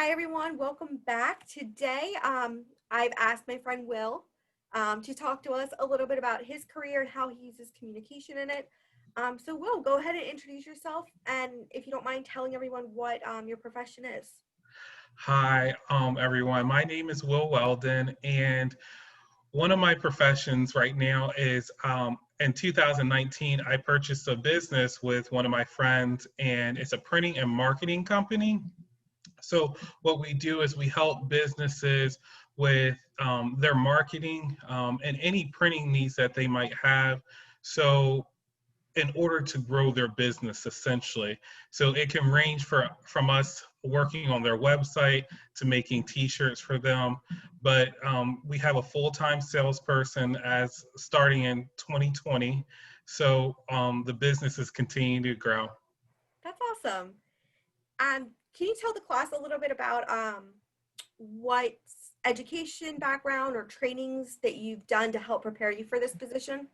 Hi everyone, welcome back. Today, I've asked my friend Will to talk to us a little bit about his career and how he uses communication in it. So Will, go ahead and introduce yourself, and if you don't mind telling everyone what your profession is. Hi, everyone. My name is Will Weldon, and one of my professions right now is in 2019, I purchased a business with one of my friends, and it's a printing and marketing company. So, what we do is we help businesses with their marketing and any printing needs that they might have. So, in order to grow their business essentially. So it can range from us working on their website to making t-shirts for them. But we have a full-time salesperson as starting in 2020. So the business is continuing to grow. That's awesome. Can you tell the class a little bit about what education background or trainings that you've done to help prepare you for this position?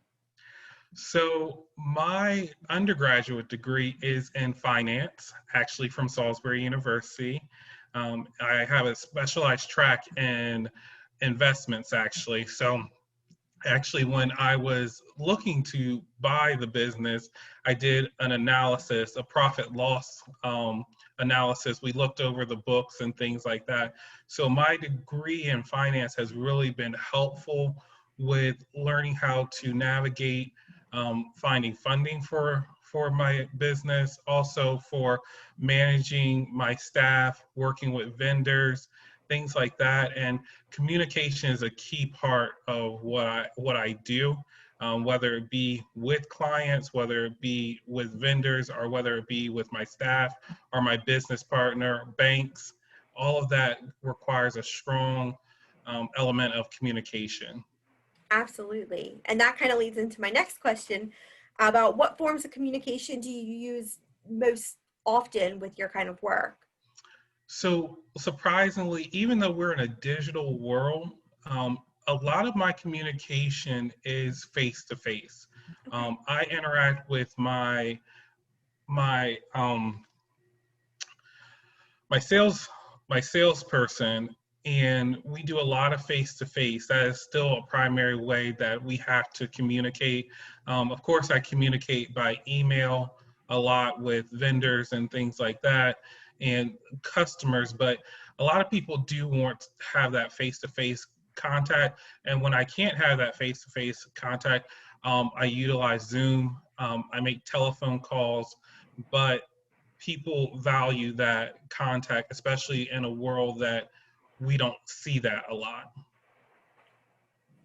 So my undergraduate degree is in finance, actually from Salisbury University. I have a specialized track in investments, actually. So actually, when I was looking to buy the business, I did an analysis, a profit loss analysis. We looked over the books and things like that. So my degree in finance has really been helpful with learning how to navigate finding funding for my business, also for managing my staff, working with vendors, things like that. And communication is a key part of what I do, whether it be with clients, whether it be with vendors, or whether it be with my staff or my business partner, banks. All of that requires a strong element of communication. Absolutely. And that kind of leads into my next question about what forms of communication do you use most often with your kind of work? So surprisingly, even though we're in a digital world, a lot of my communication is face to face. Okay. I interact with my my sales my salesperson, and we do a lot of face to face. That is still a primary way that we have to communicate. Of course, I communicate by email a lot with vendors and things like that, and customers. But a lot of people do want to have that face to face contact, and when I can't have that face to face contact, I utilize Zoom. I make telephone calls, but people value that contact, especially in a world that we don't see that a lot.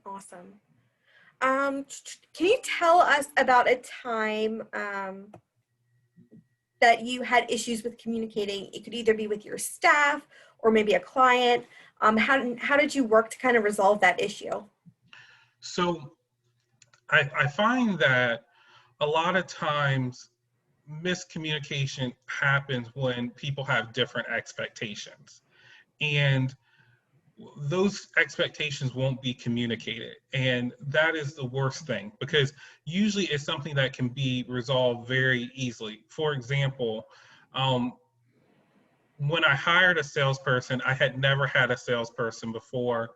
Awesome. Can you tell us about a time that you had issues with communicating? It could either be with your staff or maybe a client. How did you work to kind of resolve that issue? So I find that a lot of times miscommunication happens when people have different expectations. And those expectations won't be communicated. And that is the worst thing because usually it's something that can be resolved very easily. For example, um, when I hired a salesperson, I had never had a salesperson before.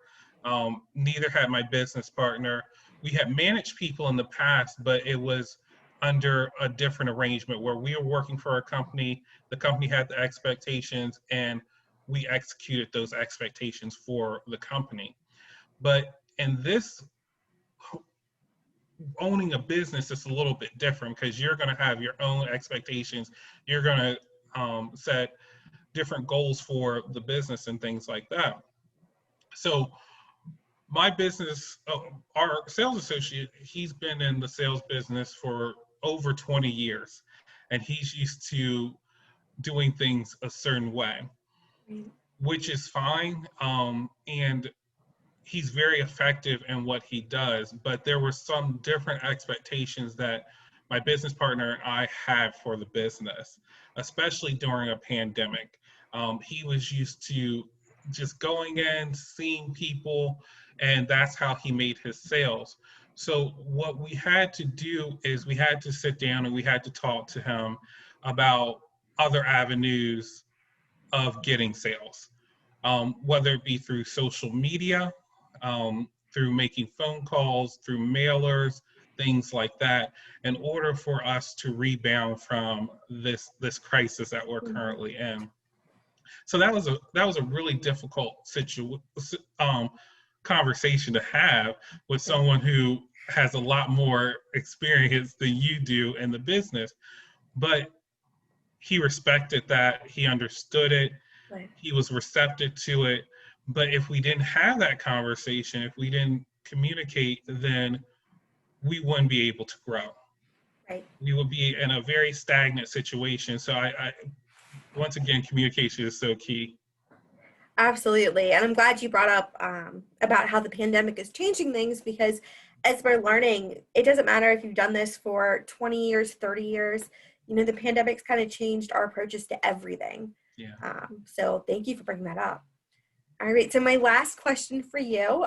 Neither had my business partner. We had managed people in the past, but it was under a different arrangement where we were working for a company, the company had the expectations, and we executed those expectations for the company. But in this owning a business, it's a little bit different because you're going to have your own expectations. You're going to set different goals for the business and things like that. So my business, our sales associate, he's been in the sales business for over 20 years, and he's used to doing things a certain way, Right. which is fine. And he's very effective in what he does, but there were some different expectations that my business partner and I had for the business, especially during a pandemic. He was used to just going in, seeing people, and that's how he made his sales. So, what we had to do is we had to sit down and we had to talk to him about other avenues of getting sales. whether it be through social media, through making phone calls, through mailers, things like that, in order for us to rebound from this crisis that we're Mhm. currently in. So that was a really difficult conversation to have with Right. someone who has a lot more experience than you do in the business. But he respected that, he understood it, Right. he was receptive to it. But if we didn't have that conversation, if we didn't communicate, then we wouldn't be able to grow. Right. We would be in a very stagnant situation. So I once again, communication is so key. Absolutely. And I'm glad you brought up about how the pandemic is changing things because as we're learning, it doesn't matter if you've done this for 20 years, 30 years, the pandemic's kind of changed our approaches to everything. Yeah. So thank you for bringing that up. All right. So my last question for you,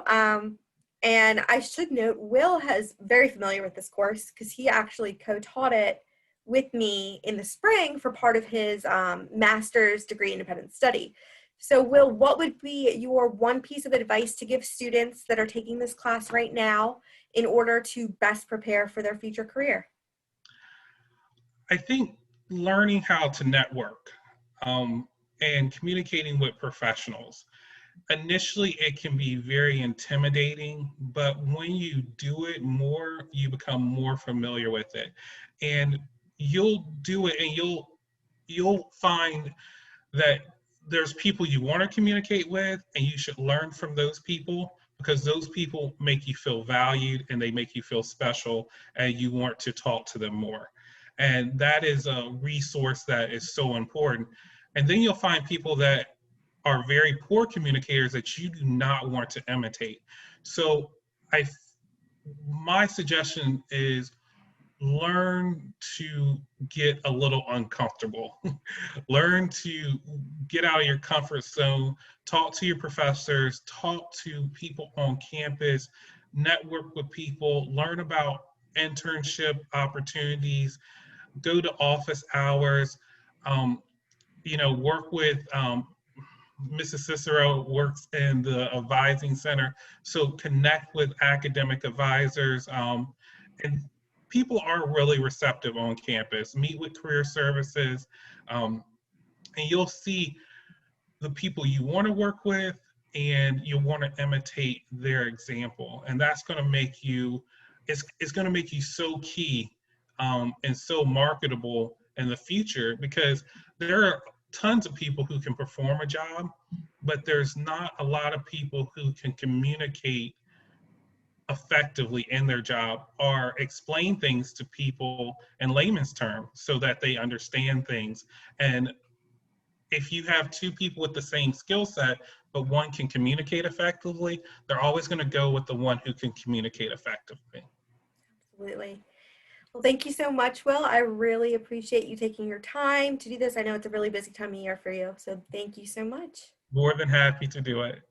and I should note, Will is very familiar with this course because he actually co-taught it with me in the spring for part of his master's degree independent study. So Will, what would be your one piece of advice to give students that are taking this class right now in order to best prepare for their future career? I think learning how to network, um, and communicating with professionals. Initially, it can be very intimidating, but when you do it more, you become more familiar with it, and you'll do it, and you'll find that there's people you want to communicate with, and you should learn from those people because those people make you feel valued and they make you feel special, and you want to talk to them more. And that is a resource that is so important. And then you'll find people that are very poor communicators that you do not want to imitate. So I my suggestion is learn to get a little uncomfortable. Learn to get out of your comfort zone, talk to your professors, talk to people on campus, network with people, learn about internship opportunities, go to office hours, um, work with Mrs. Cicero works in the advising center, so connect with academic advisors, and people are really receptive on campus. Meet with career services, um, and you'll see the people you want to work with, and you want to imitate their example, and that's going to make you. It's going to make you so key, and so marketable in the future because there are tons of people who can perform a job, but there's not a lot of people who can communicate effectively in their job or explain things to people in layman's terms so that they understand things. And if you have two people with the same skill set, but one can communicate effectively, they're always going to go with the one who can communicate effectively. Absolutely. Well, thank you so much, Will. I really appreciate you taking your time to do this. I know it's a really busy time of year for you, so thank you so much. More than happy to do it.